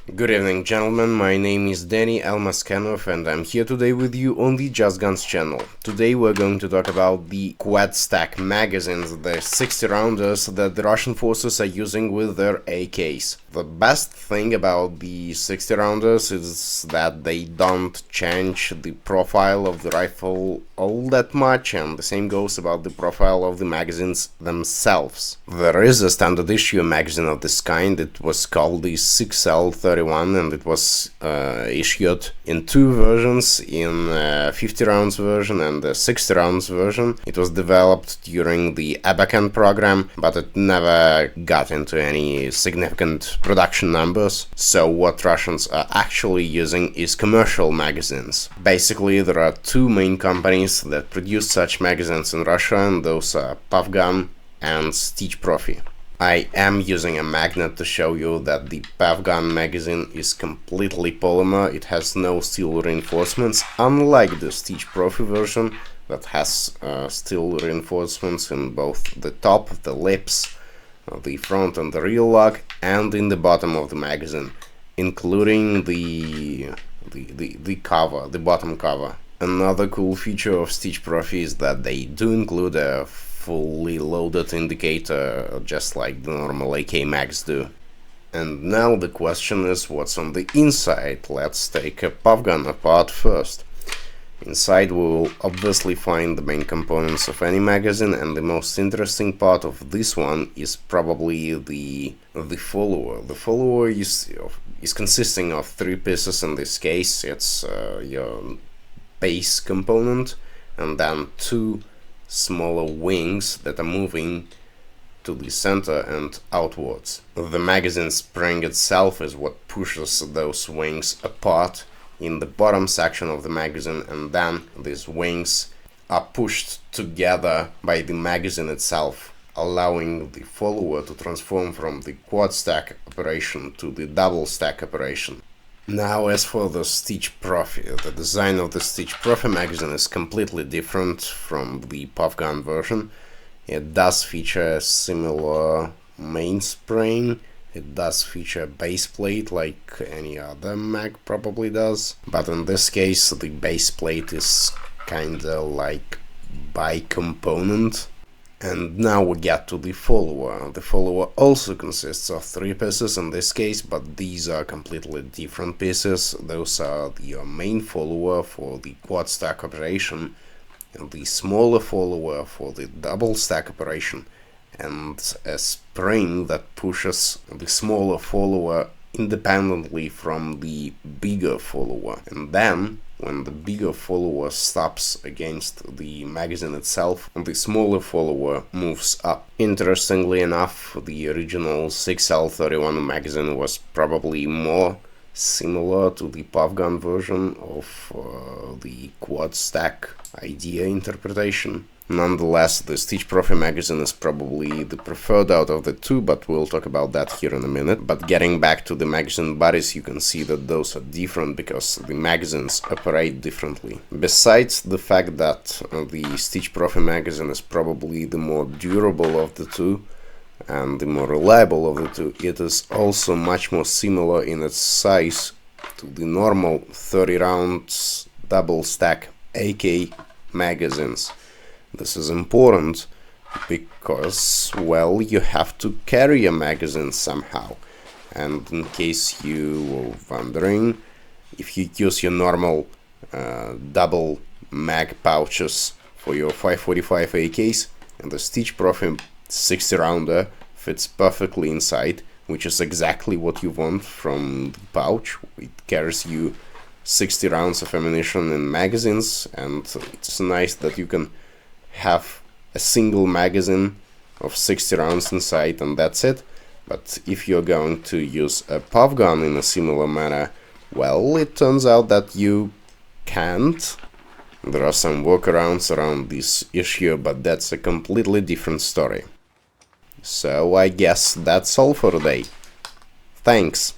Good evening, gentlemen. My name is Danny Almaskanov and I'm here today with you on the Just Guns channel. Today we're going to talk about the quad stack magazines, the 60 rounders that the Russian forces are using with their AKs. The best thing about the 60 rounders is that they don't change the profile of the rifle all that much, and the same goes about the profile of the magazines themselves. There is a standard issue magazine of this kind. It was called the 6L31 and it was issued in two versions, in a 50 rounds version and a 60 rounds version. It was developed during the Abakan program, but it never got into any significant production numbers. So what Russians are actually using is commercial magazines. Basically, there are two main companies that produce such magazines in Russia, and those are Profy and Profy. I am using a magnet to show you that the Profy magazine is completely polymer. It has no steel reinforcements, unlike the Profy version that has steel reinforcements in both the top, the lips, the front and the rear lock, and in the bottom of the magazine, including the cover, the bottom cover. Another cool feature of Profy is that they do include a fully loaded indicator, just like the normal AK mags do. And now the question is, what's on the inside? Let's take a puff gun apart first. Inside we will obviously find the main components of any magazine, and the most interesting part of this one is probably the follower. The follower is consisting of three pieces. In this case it's your base component and then two smaller wings that are moving to the center and outwards. The magazine spring itself is what pushes those wings apart in the bottom section of the magazine, and then these wings are pushed together by the magazine itself, allowing the follower to transform from the quad stack operation to the double stack operation. Now, as for the Profy, the design of the Profy magazine is completely different from the puff gun version. It does feature a similar mainspring. It does feature a base plate like any other mag probably does, but in this case the base plate is kinda like bi-component. And now we get to the follower. The follower also consists of three pieces in this case, but these are completely different pieces. Those are your main follower for the quad stack operation, and the smaller follower for the double stack operation, and a spring that pushes the smaller follower independently from the bigger follower. And then, when the bigger follower stops against the magazine itself, the smaller follower moves up. Interestingly enough, the original 6L31 magazine was probably more similar to the puff gun version of the quad stack idea interpretation. Nonetheless, the Profy magazine is probably the preferred out of the two, but we'll talk about that here in a minute. But getting back to the magazine bodies, you can see that those are different because the magazines operate differently. Besides the fact that the Profy magazine is probably the more durable of the two and the more reliable of the two, it is also much more similar in its size to the normal 30 rounds double stack AK magazines. This is important because, well, you have to carry a magazine somehow. And in case you were wondering, if you use your normal double mag pouches for your 545 AKs, and the Profy 60 rounder fits perfectly inside, which is exactly what you want from the pouch. It carries you 60 rounds of ammunition in magazines, and it's nice that you can have a single magazine of 60 rounds inside and that's it. But if you're going to use a puff gun in a similar manner, well, it turns out that you can't. There are some workarounds around this issue, but that's a completely different story. So I guess that's all for today. Thanks.